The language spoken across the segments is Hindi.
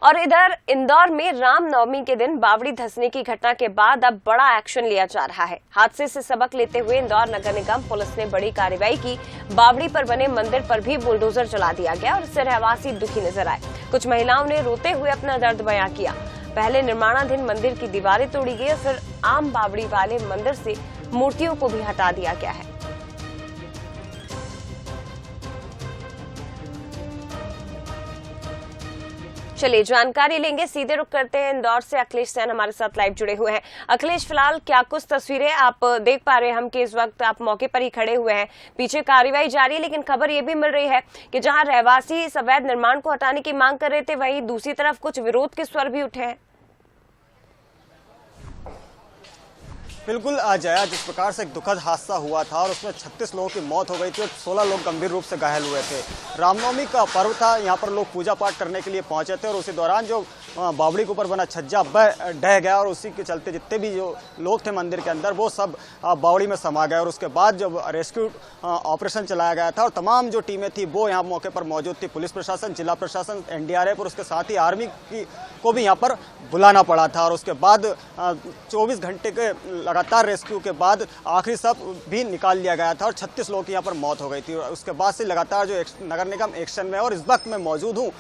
और इधर इंदौर में रामनवमी के दिन बावड़ी धंसने की घटना के बाद अब बड़ा एक्शन लिया जा रहा है। हादसे से सबक लेते हुए इंदौर नगर निगम पुलिस ने बड़ी कार्रवाई की। बावड़ी पर बने मंदिर पर भी बुलडोजर चला दिया गया और इससे रहवासी दुखी नजर आए। कुछ महिलाओं ने रोते हुए अपना दर्द बयां किया। पहले निर्माणाधीन मंदिर की दीवारें तोड़ी गई, फिर आम बावड़ी वाले मंदिर से मूर्तियों को भी हटा दिया गया है। चलिए जानकारी लेंगे, सीधे रुक करते हैं इंदौर से। अखिलेश सैन हमारे साथ लाइव जुड़े हुए हैं। अखिलेश, फिलहाल क्या कुछ तस्वीरें आप देख पा रहे हैं? हम कि इस वक्त आप मौके पर ही खड़े हुए हैं, पीछे कार्रवाई जारी है, लेकिन खबर ये भी मिल रही है कि जहां रहवासी इस अवैध निर्माण को हटाने की मांग कर रहे थे, वहीं दूसरी तरफ कुछ विरोध के स्वर भी उठे हैं। बिल्कुल जया, जिस प्रकार से एक दुखद हादसा हुआ था और उसमें 36 लोगों की मौत हो गई थी और 16 लोग गंभीर रूप से घायल हुए थे। रामनवमी का पर्व था, यहाँ पर लोग पूजा पाठ करने के लिए पहुंचे थे और उसी दौरान जो बावड़ी के ऊपर बना छज्जा ढह गया और उसी के चलते जितने भी जो लोग थे मंदिर के अंदर वो सब बावड़ी में समा गए। और उसके बाद जब रेस्क्यू ऑपरेशन चलाया गया था और तमाम जो टीमें थी वो यहाँ मौके पर मौजूद थी, पुलिस प्रशासन, जिला प्रशासन, NDRF और उसके साथ ही आर्मी को भी यहाँ पर बुलाना पड़ा था। और उसके बाद 24 घंटे के लगातार रेस्क्यू के बाद आखिरी सब भी निकाल लिया गया था और 36 लोगों की यहाँ पर मौत हो गई थी। और उसके बाद से लगातार जो नगर निगम एक्शन में, और इस वक्त मैं मौजूद हूँ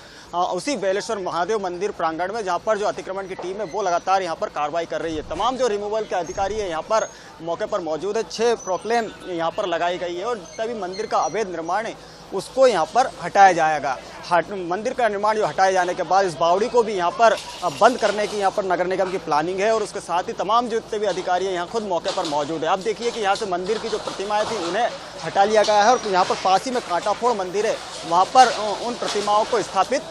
उसी बेलेश्वर महादेव मंदिर प्रांगण में, जहाँ पर जो अतिक्रमण की टीम है वो लगातार यहाँ पर कार्रवाई कर रही है। तमाम जो रिमूवल के अधिकारी है यहाँ पर मौके पर मौजूद है। 6 प्रोक्लेम यहाँ पर लगाई गई है और तभी मंदिर का अवैध निर्माण है उसको यहाँ पर हटाया जाएगा। मंदिर का निर्माण जो हटाए जाने के बाद इस बावड़ी को भी यहाँ पर बंद करने की यहाँ पर नगर निगम की प्लानिंग है। और उसके साथ ही तमाम जो जितने भी अधिकारी हैं यहाँ खुद मौके पर मौजूद है। आप देखिए कि यहाँ से मंदिर की जो प्रतिमाएं थी उन्हें हटा लिया गया है और यहाँ पर पास ही में कांटाफोड़ मंदिर है, वहाँ पर उन प्रतिमाओं को स्थापित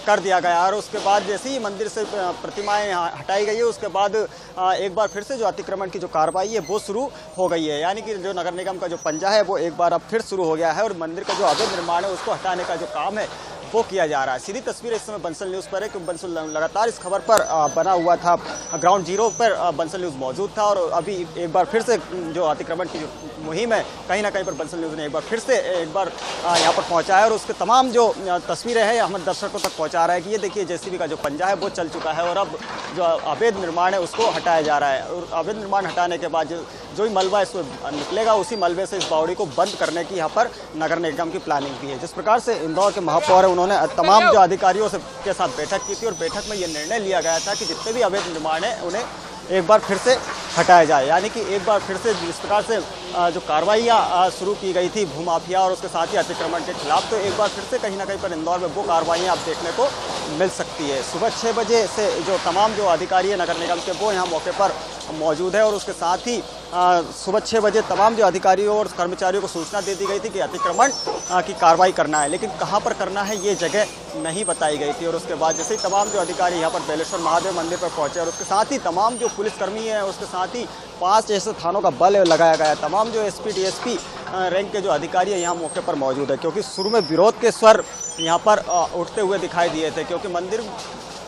कर दिया गया। और उसके बाद जैसे ही मंदिर से प्रतिमाएं हटाई गई है उसके बाद एक बार फिर से जो अतिक्रमण की जो कार्रवाई है वो शुरू हो गई है। यानी कि जो नगर निगम का जो पंजा है वो एक बार अब फिर शुरू हो गया है और मंदिर का जो अवैध निर्माण है उसको हटाने का जो काम है वो किया जा रहा है। सीधी तस्वीर इस समय बंसल न्यूज़ पर है कि बंसल लगातार इस खबर पर बना हुआ था। ग्राउंड जीरो पर बंसल न्यूज़ मौजूद था और अभी एक बार फिर से जो अतिक्रमण की जो मुहिम है कहीं ना कहीं पर बंसल न्यूज़ ने एक बार फिर से यहाँ पर पहुँचा है और उसके तमाम जो तस्वीरें हैं हम दर्शकों तक पहुँचा रहा है कि ये देखिए JCB का जो पंजा है वो चल चुका है और अब जो अवैध निर्माण है उसको हटाया जा रहा है। और अवैध निर्माण हटाने के बाद जो भी मलबा इसमें निकलेगा उसी मलबे से इस बावड़ी को बंद करने की यहाँ पर नगर निगम की प्लानिंग भी है। जिस प्रकार से इंदौर के महापौर है उन्होंने तमाम जो अधिकारियों से के साथ बैठक की थी और बैठक में ये निर्णय लिया गया था कि जितने भी अवैध निर्माण है उन्हें एक बार फिर से हटाया जाए। यानी कि एक बार फिर से जिस प्रकार से जो कार्रवाइयाँ शुरू की गई थी भूमाफिया और उसके साथ ही अतिक्रमण के खिलाफ, तो एक बार फिर से कहीं ना कहीं पर इंदौर में वो कार्रवाइयाँ आप देखने को मिल सकती है। सुबह 6 बजे से जो तमाम जो अधिकारी है नगर निगम के वो यहाँ मौके पर मौजूद है और उसके साथ ही सुबह 6 बजे तमाम जो अधिकारियों और कर्मचारियों को सूचना दे दी गई थी कि अतिक्रमण की कार्रवाई करना है, लेकिन कहां पर करना है ये जगह नहीं बताई गई थी। और उसके बाद जैसे ही तमाम जो अधिकारी यहां पर बेलेश्वर महादेव मंदिर पर पहुंचे और उसके साथ ही तमाम जो पुलिसकर्मी हैं उसके साथ ही 5 ऐसे थानों का बल लगाया गया है। तमाम जो SP DSP रैंक के जो अधिकारी है यहाँ मौके पर मौजूद है, क्योंकि शुरू में विरोध के स्वर यहाँ पर उठते हुए दिखाई दिए थे। क्योंकि मंदिर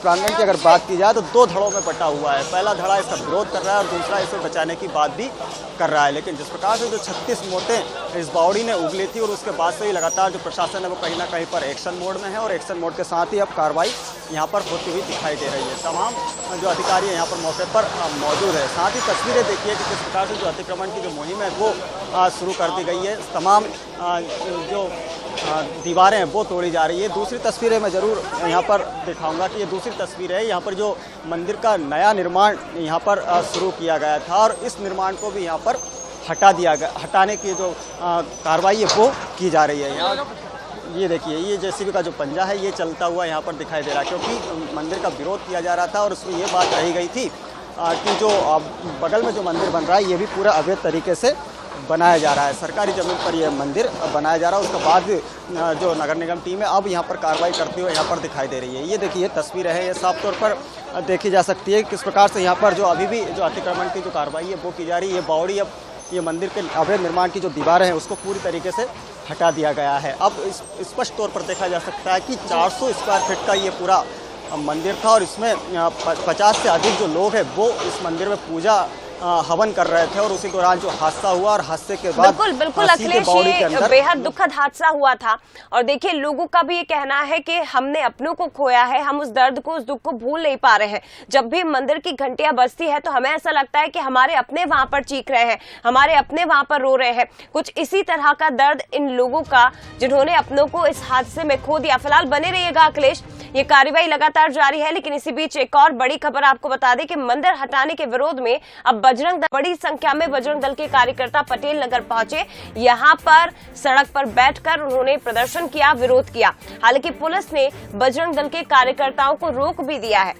प्रांगण की अगर बात की जाए तो 2 धड़ों में बटा हुआ है। पहला धड़ा इसका विरोध कर रहा है और दूसरा इसे बचाने की बात भी कर रहा है। लेकिन जिस प्रकार से जो 36 मौतें इस बावड़ी ने उगली थी और उसके बाद से ही लगातार जो प्रशासन है वो कहीं ना कहीं पर एक्शन मोड में है और एक्शन मोड के साथ ही अब कार्रवाई यहाँ पर होती हुई दिखाई दे रही है। तमाम जो अधिकारी यहाँ पर मौके पर मौजूद है। साथ ही तस्वीरें देखिए कि किस प्रकार से जो अतिक्रमण की जो मुहिम है वो शुरू कर दी गई है। तमाम जो दीवारें हैं वो तोड़ी जा रही है। दूसरी तस्वीरें मैं ज़रूर यहाँ पर दिखाऊंगा कि ये दूसरी तस्वीर है। यहाँ पर जो मंदिर का नया निर्माण यहाँ पर शुरू किया गया था और इस निर्माण को भी यहाँ पर हटाने की जो कार्रवाई है वो की जा रही है। यहाँ ये देखिए, ये JCB का जो पंजा है ये चलता हुआ यहाँ पर दिखाई दे रहा है, क्योंकि मंदिर का विरोध किया जा रहा था और उसमें ये बात कही गई थी कि जो बगल में जो मंदिर बन रहा है ये भी पूरा अवैध तरीके से बनाया जा रहा है। सरकारी ज़मीन पर यह मंदिर बनाया जा रहा है। उसके बाद जो नगर निगम टीम है अब यहाँ पर कार्रवाई करती हुए यहाँ पर दिखाई दे रही है। ये देखिए तस्वीरें हैं, ये साफ तौर पर देखी जा सकती है किस प्रकार से यहाँ पर जो अभी भी जो अतिक्रमण की जो कार्रवाई है वो की जा रही है। ये बावड़ी अब ये मंदिर के अवैध निर्माण की जो दीवारें हैं उसको पूरी तरीके से हटा दिया गया है। अब स्पष्ट तौर पर देखा जा सकता है कि 400 स्क्वायर फीट का ये पूरा मंदिर था और इसमें 50 से अधिक जो लोग हैं वो इस मंदिर में पूजा हवन कर रहे थे और उसी दौरान जो हादसा हुआ और हादसे के बाद बिल्कुल अखिलेश, ये बेहद दुखद हादसा हुआ था। और देखिए, लोगों का भी ये कहना है कि हमने अपनों को खोया है, हम उस दर्द को, उस दुख को भूल नहीं पा रहे हैं। जब भी मंदिर की घंटियां बजती है तो हमें ऐसा लगता है कि हमारे अपने वहां पर चीख रहे हैं, हमारे अपने वहां पर रो रहे हैं। कुछ इसी तरह का दर्द इन लोगों का जिन्होंने अपनों को इस हादसे में खो दिया। फिलहाल बने रहिएगा अखिलेश, ये कार्रवाई लगातार जारी है। लेकिन इसी बीच एक और बड़ी खबर आपको बता दें कि मंदिर हटाने के विरोध में अब बजरंग दल, बड़ी संख्या में बजरंग दल के कार्यकर्ता पटेल नगर पहुंचे। यहां पर सड़क पर बैठकर उन्होंने प्रदर्शन किया, विरोध किया। हालांकि पुलिस ने बजरंग दल के कार्यकर्ताओं को रोक भी दिया है।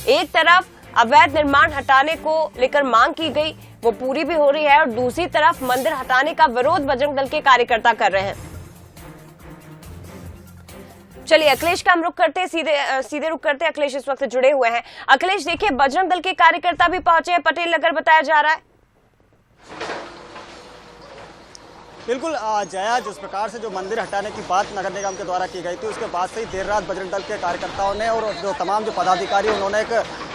एक तरफ अवैध निर्माण हटाने को लेकर मांग की गई, वो पूरी भी हो रही है, और दूसरी तरफ मंदिर हटाने का विरोध बजरंग दल के कार्यकर्ता कर रहे हैं। चलिए अखिलेश का हम रुख करते हैं, सीधे रुख करते हैं। अखिलेश इस वक्त जुड़े हुए हैं। अखिलेश, देखिए बजरंग दल के कार्यकर्ता भी पहुंचे हैं पटेल नगर, बताया जा रहा है। बिल्कुल जया, जिस प्रकार से जो मंदिर हटाने की बात नगर निगम के द्वारा की गई थी, उसके बाद से ही देर रात बजरंग दल के कार्यकर्ताओं ने और जो तमाम जो पदाधिकारी, उन्होंने एक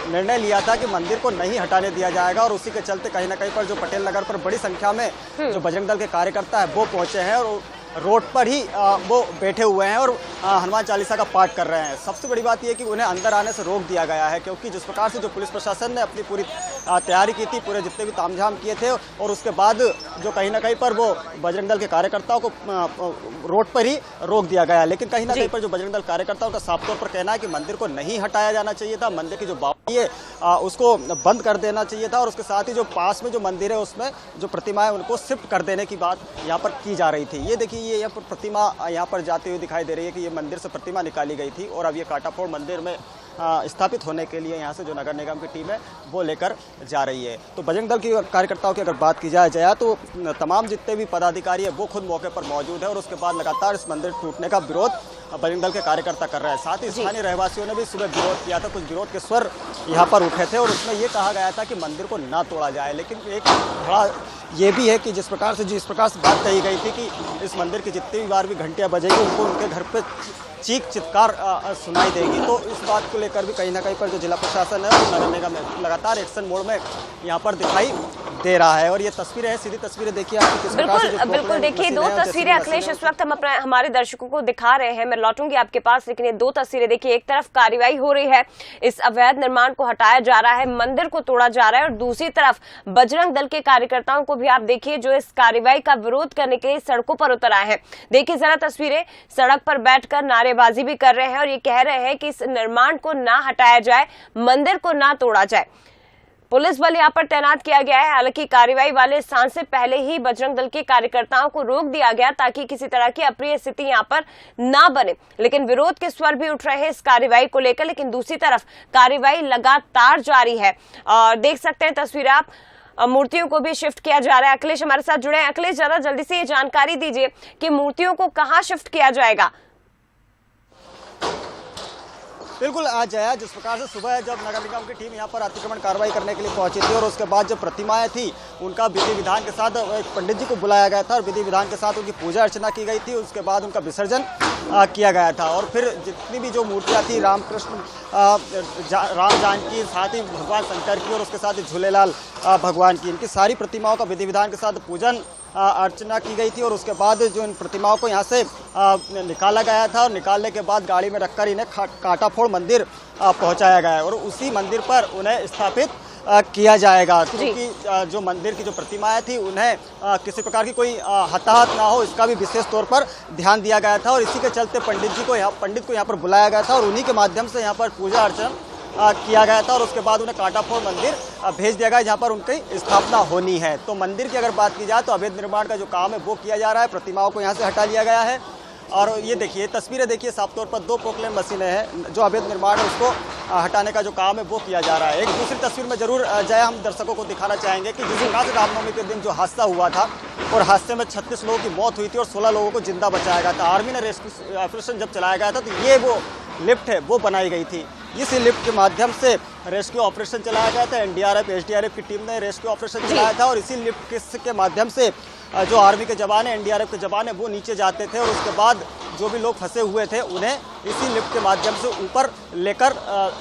निर्णय लिया था कि मंदिर को नहीं हटाने दिया जाएगा। और उसी के चलते कहीं ना कहीं पर जो पटेल नगर पर बड़ी संख्या में जो बजरंग दल के कार्यकर्ता है वो पहुंचे हैं और रोड पर ही वो बैठे हुए हैं और हनुमान चालीसा का पाठ कर रहे हैं। सबसे बड़ी बात यह है कि उन्हें अंदर आने से रोक दिया गया है, क्योंकि जिस प्रकार से जो पुलिस प्रशासन ने अपनी पूरी तैयारी की थी, पूरे जितने भी तामझाम किए थे, और उसके बाद जो कहीं ना कहीं पर वो बजरंग दल के कार्यकर्ताओं को रोड पर ही रोक दिया गया। लेकिन कहीं ना कहीं पर जो बजरंग दल कार्यकर्ताओं का साफ तौर पर कहना है कि मंदिर को नहीं हटाया जाना चाहिए था, मंदिर की जो बावड़ी है उसको बंद कर देना चाहिए था, और उसके साथ ही जो पास में जो मंदिर है उसमें जो प्रतिमा है उनको शिफ्ट कर देने की बात यहाँ पर की जा रही थी। ये देखिए, ये यहाँ पर प्रतिमा यहाँ पर जाती हुई दिखाई दे रही है कि ये मंदिर से प्रतिमा निकाली गई थी और अब ये कांटाफोड़ मंदिर में स्थापित होने के लिए यहाँ से जो नगर निगम की टीम है वो लेकर जा रही है। तो बजरंग दल की कार्यकर्ताओं की अगर बात की जाए तो तमाम जितने भी पदाधिकारी है वो खुद मौके पर मौजूद है और उसके बाद लगातार इस मंदिर टूटने का विरोध बजरंग दल के कार्यकर्ता कर रहे हैं। साथ ही स्थानीय रहवासियों ने भी सुबह विरोध किया था, कुछ विरोध के स्वर यहाँ पर उठे थे और उसमें ये कहा गया था कि मंदिर को ना तोड़ा जाए। लेकिन एक बड़ा ये भी है कि जिस प्रकार से बात कही गई थी कि इस मंदिर की जितनी भी बार भी घंटियाँ बजेगी उनको उनके घर पे चीख चित्कार सुनाई देगी। तो इस बात को लेकर भी कहीं ना कहीं पर जो जिला प्रशासन है वो नगर निगम लगातार एक्शन मोड में यहाँ पर दिखाई दे रहा है। और ये तस्वीरें हैं, सीधी तस्वीरें देखिए आप किस प्रकार से बिल्कुल देखिए, दो तस्वीरें अखिलेश इस वक्त हम हमारे दर्शकों को दिखा रहे हैं। मैं लौटूंगी आपके पास, लेकिन ये दो तस्वीरें देखिए, एक तरफ कार्रवाई हो रही है, इस अवैध निर्माण को हटाया जा रहा है, मंदिर को तोड़ा जा रहा है, और दूसरी तरफ बजरंग दल के कार्यकर्ताओं को भी आप देखिए जो इस कार्रवाई का विरोध करने के लिए सड़कों पर उतर आए हैं। देखिए जरा तस्वीरें, सड़क पर बैठकर नारेबाजी भी कर रहे हैं और ये कह रहे हैं कि इस निर्माण को ना हटाया जाए, मंदिर को ना तोड़ा जाए। पुलिस बल यहाँ पर तैनात किया गया है। हालांकि कार्रवाई वाले स्थान से पहले ही बजरंग दल के कार्यकर्ताओं को रोक दिया गया ताकि किसी तरह की अप्रिय स्थिति यहाँ पर ना बने। लेकिन विरोध के स्वर भी उठ रहे हैं इस कार्रवाई को लेकर। लेकिन दूसरी तरफ कार्रवाई लगातार जारी है और देख सकते हैं तस्वीर आप, मूर्तियों को भी शिफ्ट किया जा रहा है। अखिलेश हमारे साथ जुड़े हैं। अखिलेश, ज्यादा जल्दी से ये जानकारी दीजिए कि मूर्तियों को कहाँ शिफ्ट किया जाएगा। बिल्कुल आज आया, जिस प्रकार से सुबह जब नगर निगम की टीम यहाँ पर अतिक्रमण कार्रवाई करने के लिए पहुंची थी और उसके बाद जो प्रतिमाएं थी उनका विधि विधान के साथ एक पंडित जी को बुलाया गया था और विधि विधान के साथ उनकी पूजा अर्चना की गई थी। उसके बाद उनका विसर्जन किया गया था और फिर जितनी भी जो मूर्तियाँ थी रामकृष्ण राम जानकी, साथ ही भगवान शंकर की और उसके साथ ही झूलेलाल भगवान की, इनकी सारी प्रतिमाओं का विधि विधान के साथ पूजन अर्चना की गई थी। और उसके बाद जो इन प्रतिमाओं को यहाँ से निकाला गया था और निकालने के बाद गाड़ी में रखकर इन्हें कांटाफोड़ मंदिर पहुँचाया गया है और उसी मंदिर पर उन्हें स्थापित किया जाएगा, क्योंकि जो मंदिर की जो प्रतिमाएं थी उन्हें किसी प्रकार की कोई हताहत ना हो, इसका भी विशेष तौर पर ध्यान दिया गया था। और इसी के चलते पंडित को यहाँ पर बुलाया गया था और उन्हीं के माध्यम से यहाँ पर पूजा अर्चना किया गया था और उसके बाद उन्हें कांटाफोड़ मंदिर भेज दिया गया जहाँ पर उनकी स्थापना होनी है। तो मंदिर की अगर बात की जाए तो अवैध निर्माण का जो काम है वो किया जा रहा है, प्रतिमाओं को यहाँ से हटा लिया गया है। और ये देखिए तस्वीरें देखिए, साफ तौर पर 2 पोकलेन मशीनें हैं, जो अवैध निर्माण है उसको हटाने का जो काम है वो किया जा रहा है। एक दूसरी तस्वीर में जरूर जाए हम दर्शकों को दिखाना चाहेंगे कि जिस प्रकार से रामनवमी के दिन जो हादसा हुआ था और हादसे में 36 लोगों की मौत हुई थी और 16 लोगों को जिंदा बचाया गया था। आर्मी ने रेस्क्यू ऑपरेशन जब चलाया गया था तो ये वो लिफ्ट है वो बनाई गई थी। इस लिफ्ट के माध्यम से रेस्क्यू ऑपरेशन चलाया गया था। एनडीआरएफ एसडीआरएफ की टीम ने रेस्क्यू ऑपरेशन चलाया था और इसी लिफ्ट के माध्यम से जो आर्मी के जवान है, एनडीआरएफ के जवान है वो नीचे जाते थे और उसके बाद जो भी लोग फंसे हुए थे उन्हें इसी लिफ्ट के माध्यम से ऊपर लेकर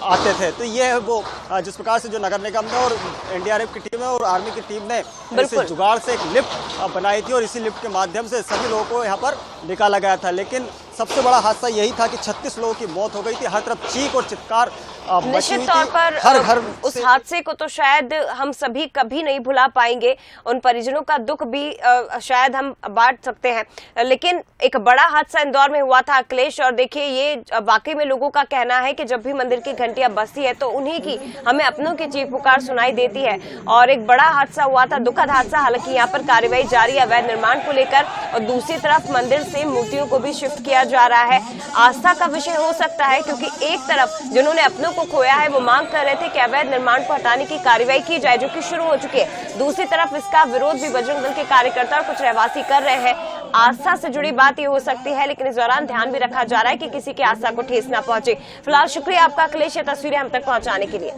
आते थे। तो ये है वो जिस प्रकार से जो नगर निगम ने और एनडीआरएफ की टीम है और आर्मी की टीम ने इस जुगाड़ से एक लिफ्ट बनाई थी और इसी लिफ्ट के माध्यम से सभी लोगों को यहाँ पर निकाला गया था। लेकिन सबसे बड़ा हादसा यही था कि 36 लोगों की मौत हो गई थी। हर तरफ चीख और चित्कार निश्चित तौर पर हर घर उस हादसे को तो शायद हम सभी कभी नहीं भुला पाएंगे। उन परिजनों का दुख भी शायद हम बांट सकते हैं। लेकिन एक बड़ा हादसा इंदौर में हुआ था अखिलेश, और देखिए ये वाकई में लोगों का कहना है कि जब भी मंदिर की घंटियां बजती है तो उन्हीं की, हमें अपनों की चीख पुकार सुनाई देती है। और एक बड़ा हादसा हुआ था, दुखद हादसा। हालांकि यहाँ पर कार्रवाई जारी है अवैध निर्माण को लेकर, और दूसरी तरफ मंदिर से मूर्तियों को भी शिफ्ट किया जा रहा है। आस्था का विषय हो सकता है, क्योंकि एक तरफ जिन्होंने अपनों को खोया है वो मांग कर रहे थे कि अवैध निर्माण को हटाने की कार्रवाई की जाए, जो कि शुरू हो चुकी है। दूसरी तरफ इसका विरोध भी बजरंग दल के कार्यकर्ता और कुछ रहवासी कर रहे हैं। आस्था से जुड़ी बात ये हो सकती है, लेकिन इस दौरान ध्यान भी रखा जा रहा है कि किसी की आस्था को ठेस ना पहुंचे। फिलहाल शुक्रिया आपका अखिलेश, ये तस्वीरें हम तक पहुंचाने के लिए।